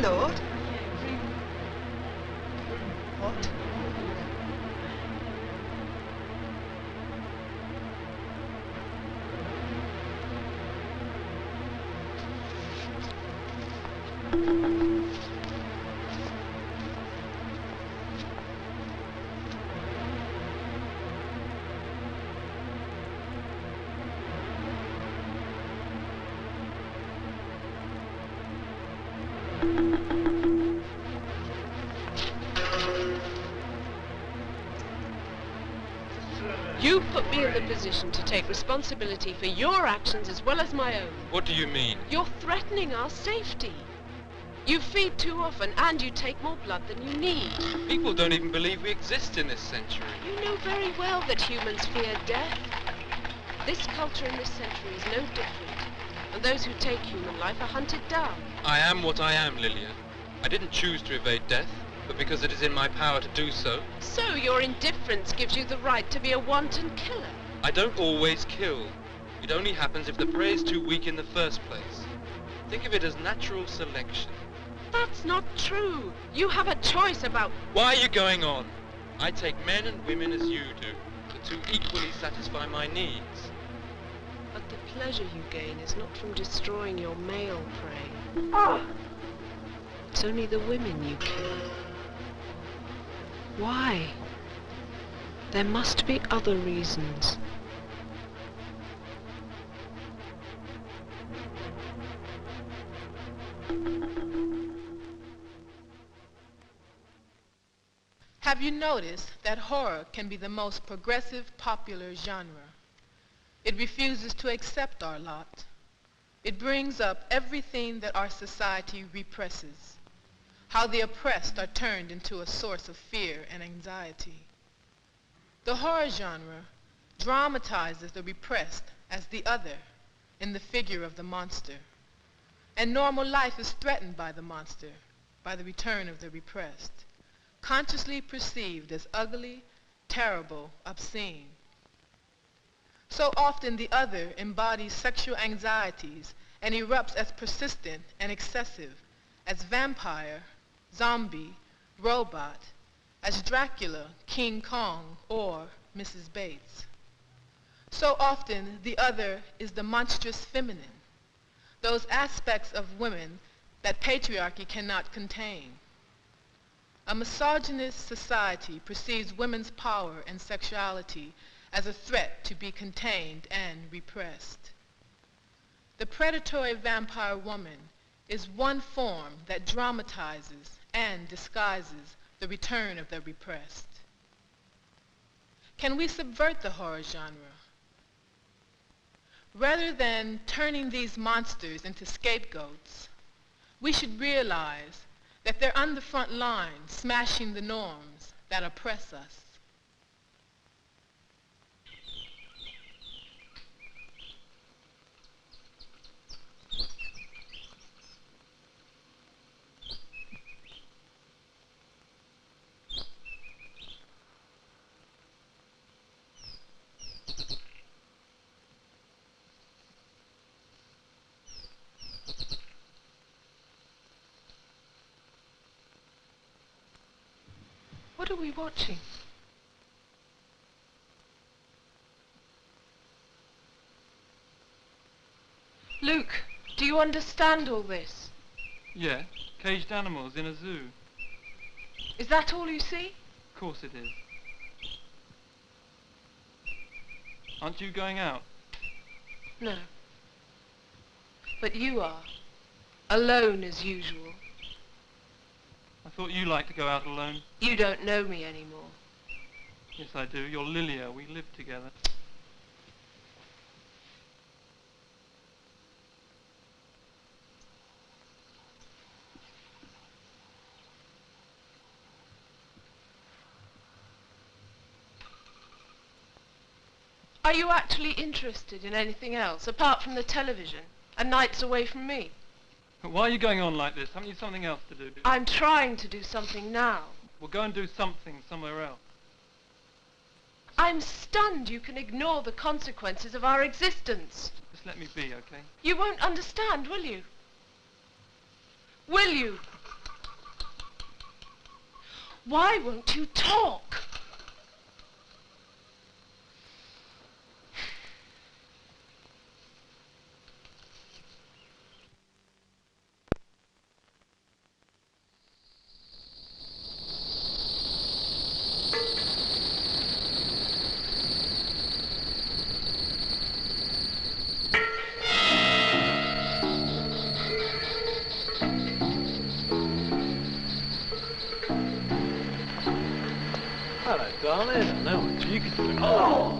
Lord. What? You put me in the position to take responsibility for your actions as well as my own. What do you mean? You're threatening our safety. You feed too often and you take more blood than you need. People don't even believe we exist in this century. You know very well that humans fear death. This culture in this century is no different. And those who take human life are hunted down. I am what I am, Lilia. I didn't choose to evade death, but because it is in my power to do so. So your indifference gives you the right to be a wanton killer? I don't always kill. It only happens if the prey is too weak in the first place. Think of it as natural selection. That's not true. You have a choice about... Why are you going on? I take men and women as you do. The two equally satisfy my needs. But the pleasure you gain is not from destroying your male prey. It's only the women you kill. Why? There must be other reasons. Have you noticed that horror can be the most progressive popular genre? It refuses to accept our lot. It brings up everything that our society represses. How the oppressed are turned into a source of fear and anxiety. The horror genre dramatizes the repressed as the other in the figure of the monster. And normal life is threatened by the monster, by the return of the repressed, consciously perceived as ugly, terrible, obscene. So often the other embodies sexual anxieties and erupts as persistent and excessive as vampire, zombie, robot, as Dracula, King Kong, or Mrs. Bates. So often the other is the monstrous feminine, those aspects of women that patriarchy cannot contain. A misogynist society perceives women's power and sexuality as a threat to be contained and repressed. The predatory vampire woman is one form that dramatizes and disguises the return of the repressed. Can we subvert the horror genre? Rather than turning these monsters into scapegoats, we should realize that they're on the front line smashing the norms that oppress us. What are we watching? Luke, do you understand all this? Yeah, caged animals in a zoo. Is that all you see? Of course it is. Aren't you going out? No. But you are. Alone as usual. I thought you liked to go out alone. You don't know me anymore. Yes, I do. You're Lilia. We live together. Are you actually interested in anything else, apart from the television and nights away from me? But why are you going on like this? Haven't you something else to do? I'm trying to do something now. Well, go and do something somewhere else. I'm stunned you can ignore the consequences of our existence. Just let me be, okay? You won't understand, will you? Will you? Why won't you talk? Hello, darling. I know what you can do. Oh!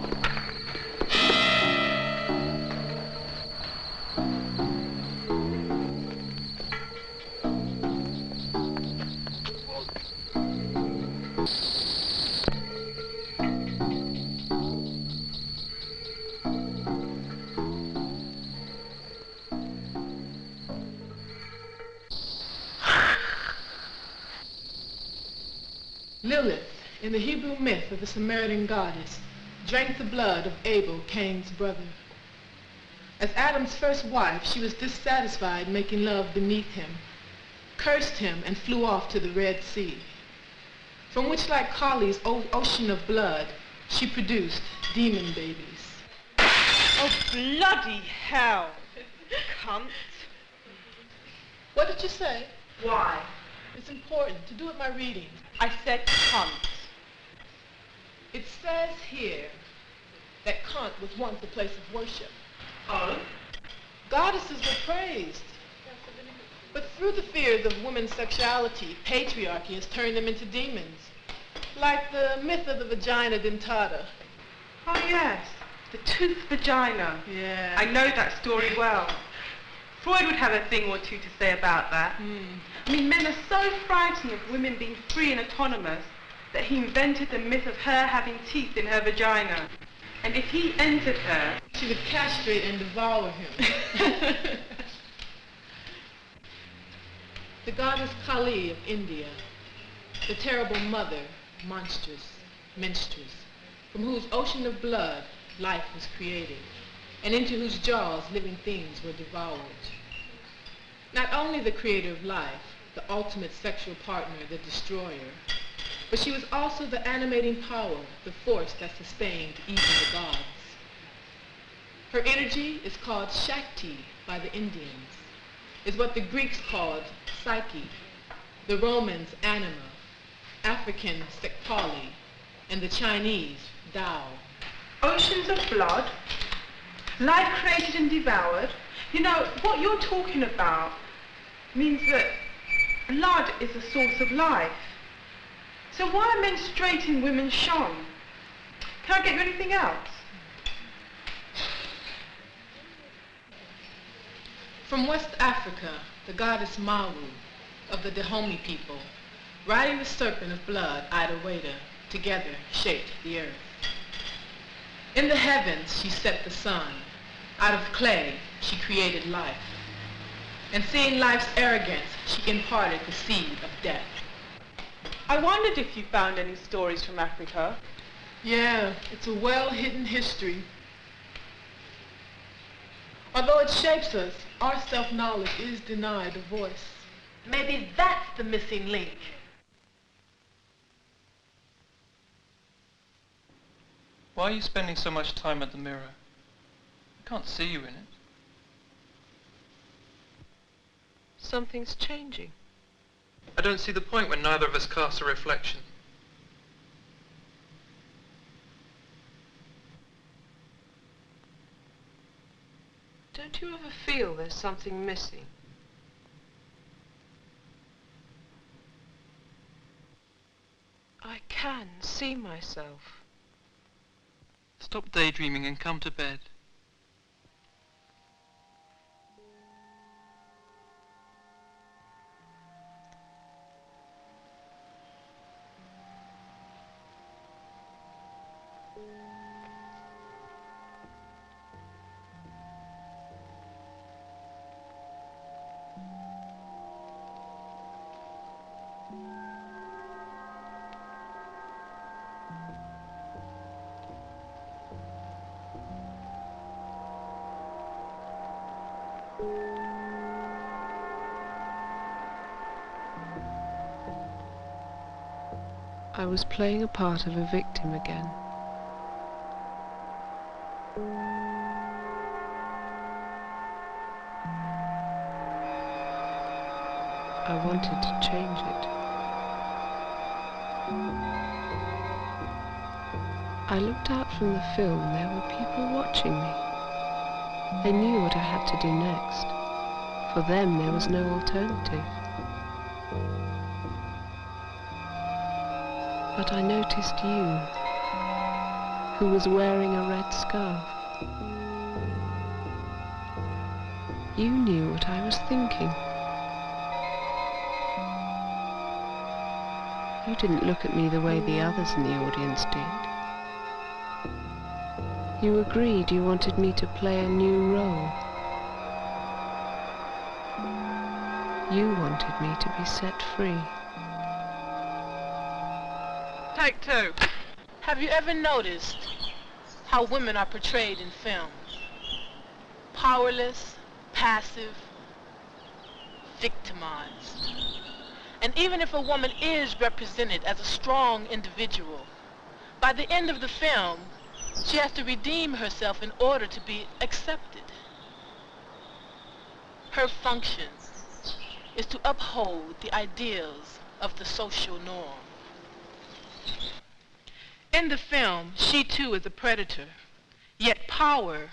Lilith, in the Hebrew myth of the Samaritan goddess, drank the blood of Abel, Cain's brother. As Adam's first wife, she was dissatisfied making love beneath him, cursed him, and flew off to the Red Sea, from which, like Kali's ocean of blood, she produced demon babies. Oh, bloody hell! Cunt. What did you say? Why? It's important to do it my reading. I said cunt. It says here that Kant was once a place of worship. Oh? Goddesses were praised. But through the fears of women's sexuality, patriarchy has turned them into demons. Like the myth of the vagina dentata. Oh, yes. The toothed vagina. Yeah. I know that story well. Freud would have a thing or two to say about that. I mean, men are so frightened of women being free and autonomous that he invented the myth of her having teeth in her vagina. And if he entered her, she would castrate and devour him. The goddess Kali of India, the terrible mother, monstrous, menstruous, from whose ocean of blood life was created, and into whose jaws living things were devoured. Not only the creator of life, the ultimate sexual partner, the destroyer, but she was also the animating power, the force that sustained even the gods. Her energy is called Shakti by the Indians, is what the Greeks called Psyche, the Romans Anima, African Sekpali, and the Chinese Tao. oceans of blood, life created and devoured. You know, what you're talking about means that blood is the source of life. So why are menstruating women shone? Can I get you anything else? From West Africa, the goddess Mawu of the Dahomey people, riding the serpent of blood, Idaweda, together shaped the earth. In the heavens she set the sun. Out of clay she created life. And seeing life's arrogance, she imparted the seed of death. I wondered if you found any stories from Africa. Yeah, it's a well-hidden history. Although it shapes us, our self-knowledge is denied a voice. Maybe that's the missing link. Why are you spending so much time at the mirror? I can't see you in it. Something's changing. I don't see the point when neither of us casts a reflection. Don't you ever feel there's something missing? I can see myself. Stop daydreaming and come to bed. I was playing a part of a victim again. I wanted to change it. I looked out from the film. There were people watching me. They knew what I had to do next. For them, there was no alternative. But I noticed you, who was wearing a red scarf. You knew what I was thinking. You didn't look at me the way the others in the audience did. You agreed you wanted me to play a new role. You wanted me to be set free. Take two. Have you ever noticed how women are portrayed in film? Powerless, passive, victimized. And even if a woman is represented as a strong individual, by the end of the film, she has to redeem herself in order to be accepted. Her function is to uphold the ideals of the social norm. In the film, she too is a predator, yet power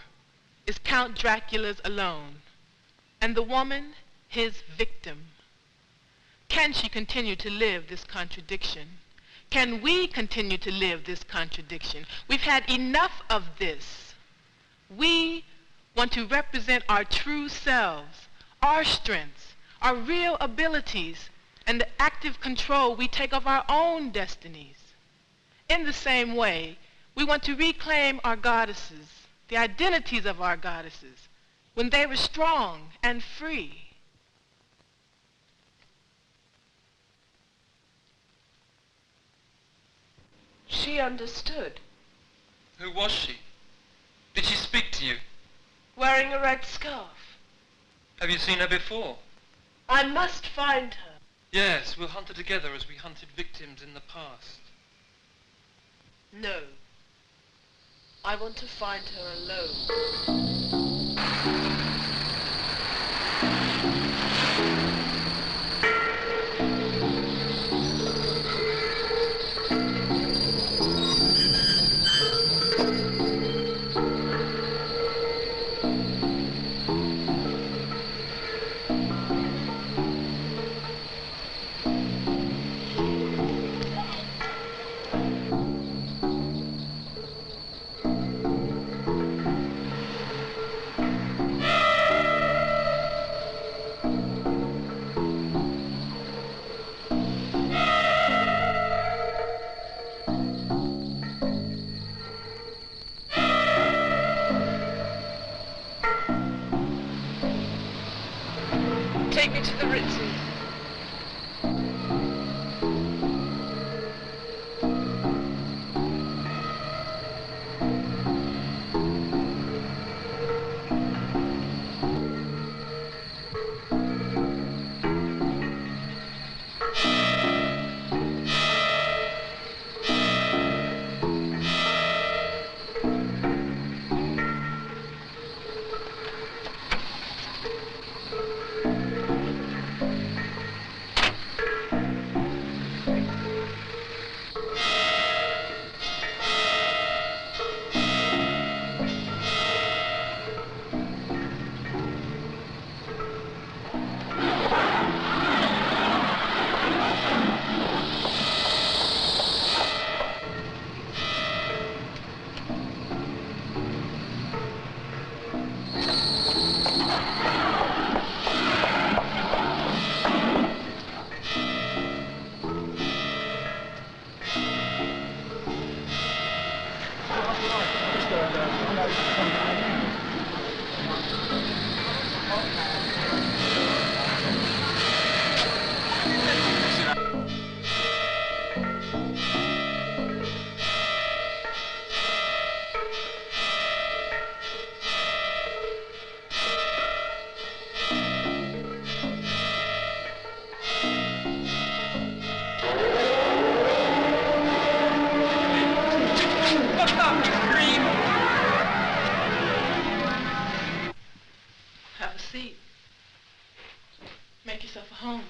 is Count Dracula's alone, and the woman his victim. Can she continue to live this contradiction? Can we continue to live this contradiction? We've had enough of this. We want to represent our true selves, our strengths, our real abilities, and the active control we take of our own destinies. In the same way, we want to reclaim our goddesses, the identities of our goddesses, when they were strong and free. She understood. Who was she? Did she speak to you? Wearing a red scarf. Have you seen her before? I must find her. Yes, we'll hunt her together as we hunted victims in the past. No. I want to find her alone. Take me to the Ritzy. home.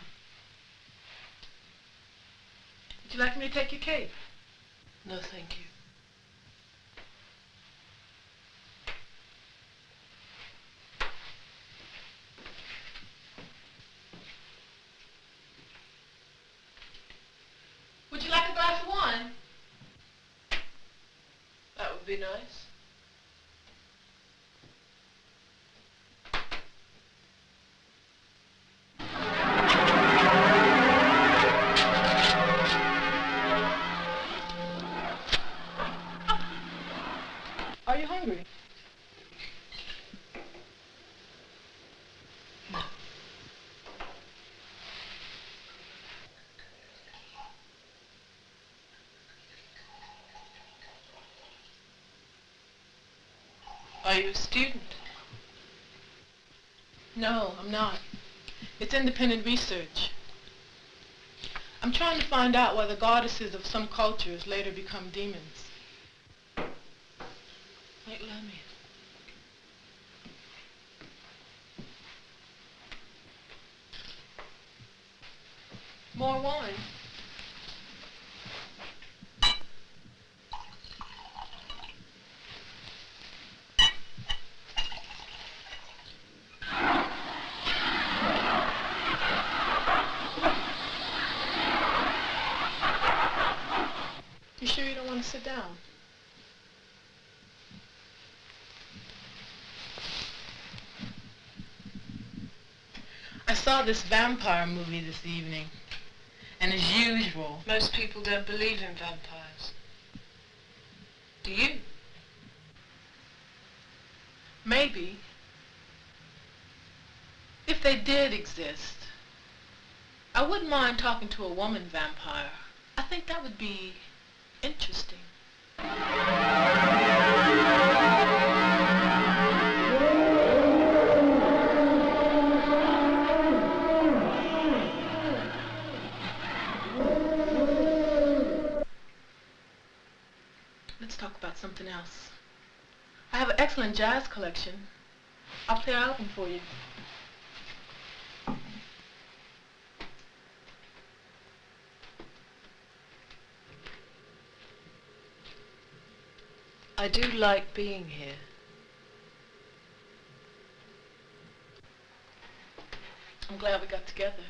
Would you like me to take your cape? No, thank you. Would you like a glass of wine? That would be nice. Are you hungry? Are you a student? No, I'm not. It's independent research. I'm trying to find out why the goddesses of some cultures later become demons. Like Lamia. More wine. You sure you don't want to sit down? I saw this vampire movie this evening, and as usual, Most people don't believe in vampires. Do you? maybe, if they did exist, I wouldn't mind talking to a woman vampire. I think that would be interesting. Let's talk about something else. I have an excellent jazz collection. I'll play an album for you. I do like being here. I'm glad we got together.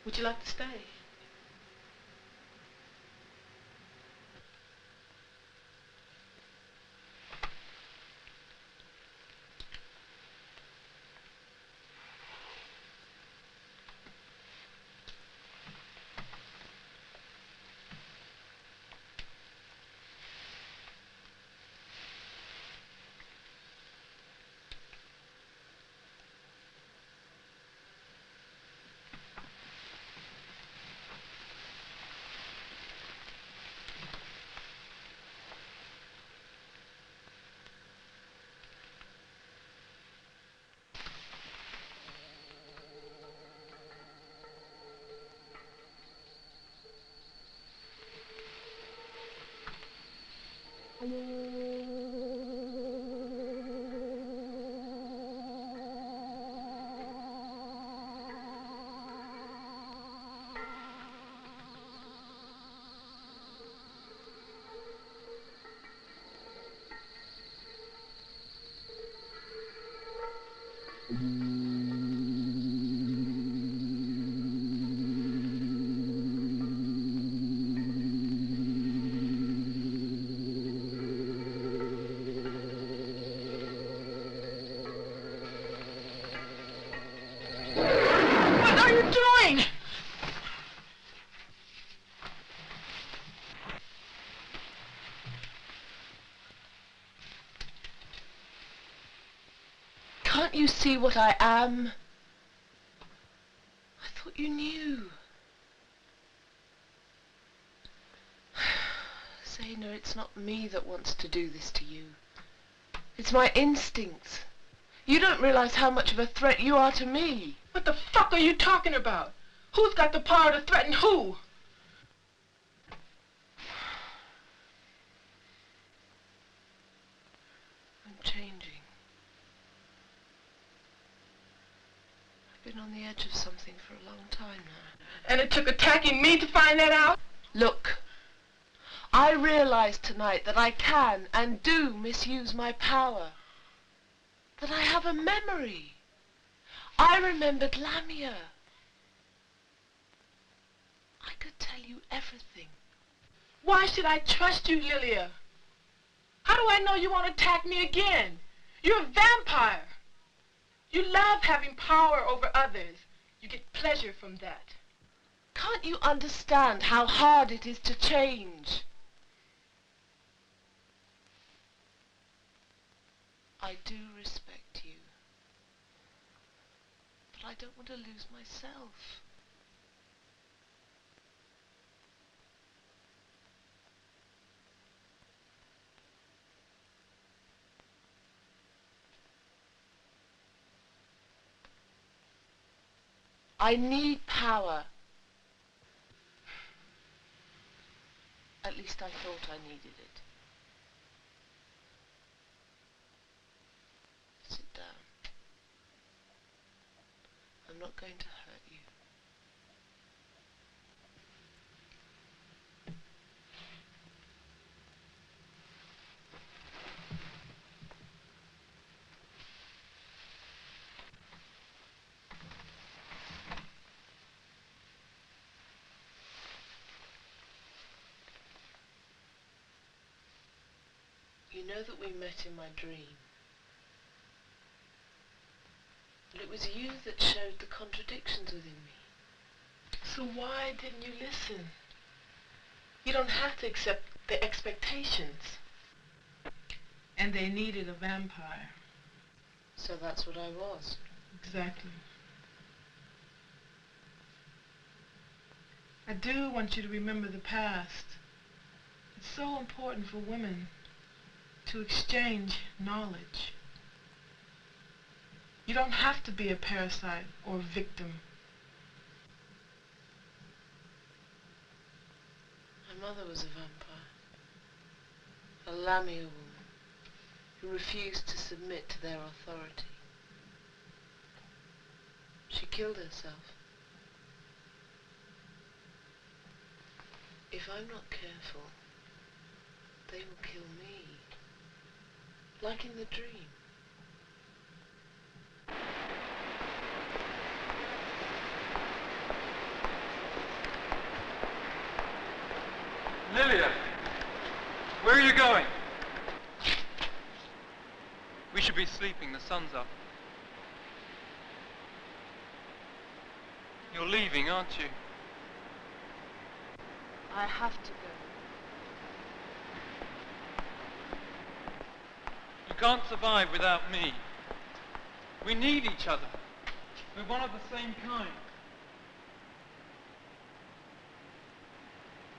Would you like to stay? What are you doing? Can't you see what I am? I thought you knew. Zaina, it's not me that wants to do this to you. It's my instincts. You don't realize how much of a threat you are to me. What the fuck are you talking about? Who's got the power to threaten who? I'm changing. I've been on the edge of something for a long time now. And it took attacking me to find that out? Look, I realize tonight that I can and do misuse my power. That I have a memory. I remembered Lamia. I could tell you everything. Why should I trust you, Lilia? How do I know you won't attack me again? You're a vampire. You love having power over others. You get pleasure from that. Can't you understand how hard it is to change? I do respect you. But I don't want to lose myself. I need power. At least I thought I needed it. Sit down. I'm not going to hurt you. You know that we met in my dream. And it was you that showed the contradictions within me. So why didn't you listen? You don't have to accept the expectations. And they needed a vampire. So that's what I was. Exactly. I do want you to remember the past. It's so important for women to exchange knowledge. You don't have to be a parasite or a victim. My mother was a vampire. A Lamia woman who refused to submit to their authority. She killed herself. If I'm not careful, they will kill me. Like in the dream. Lilia, where are you going? We should be sleeping, the sun's up. You're leaving, aren't you? I have to go. You can't survive without me. We need each other. We're one of the same kind.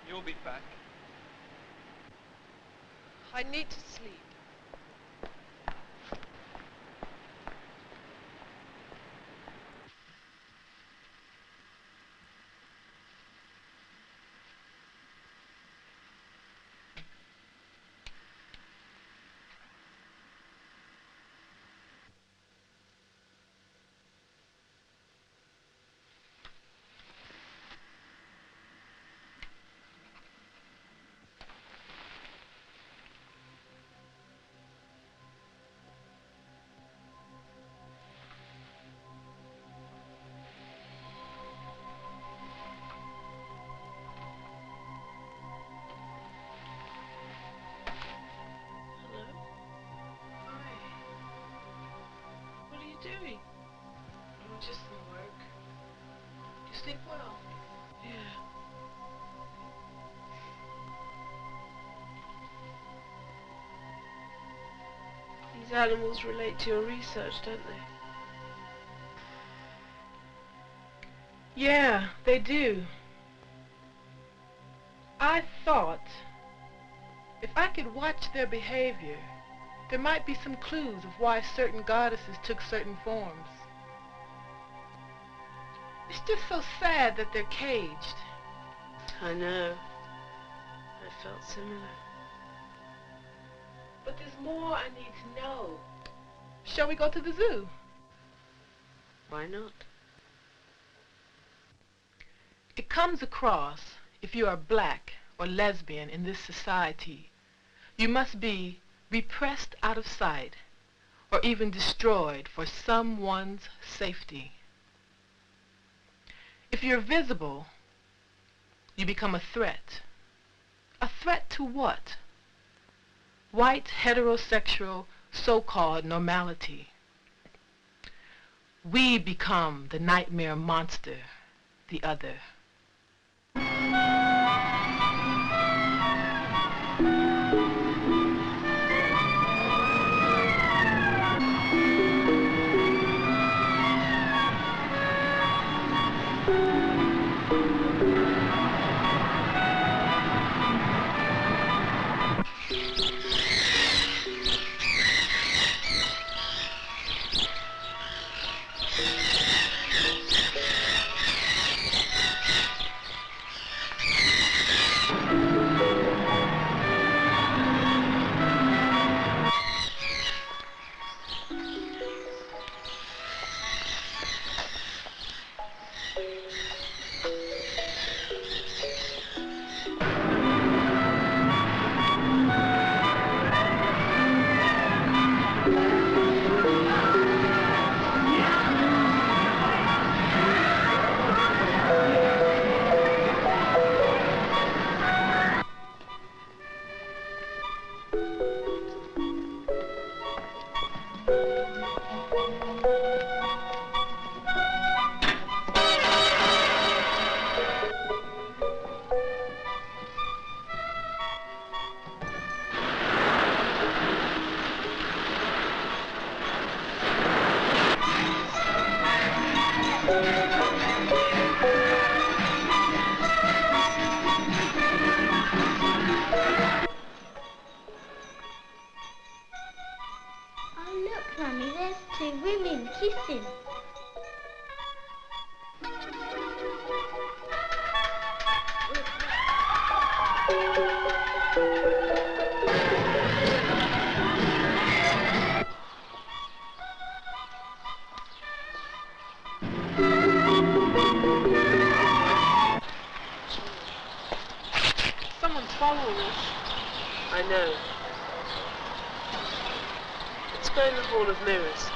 You'll be back. I need to sleep. Doing? Oh, just some work. You sleep well? Yeah. These animals relate to your research, don't they? Yeah, they do. I thought if I could watch their behavior, there might be some clues of why certain goddesses took certain forms. It's just so sad that they're caged. I know. I felt similar. But there's more I need to know. Shall we go to the zoo? Why not? It comes across, if you are black or lesbian in this society, you must be repressed out of sight or even destroyed for someone's safety. If you're visible, you become a threat. A threat to what? White, heterosexual, so-called normality. We become the nightmare monster, the other. Oh, look, Mummy, there's two women kissing. Someone's following us. I know. Let's go in the Hall of Mirrors.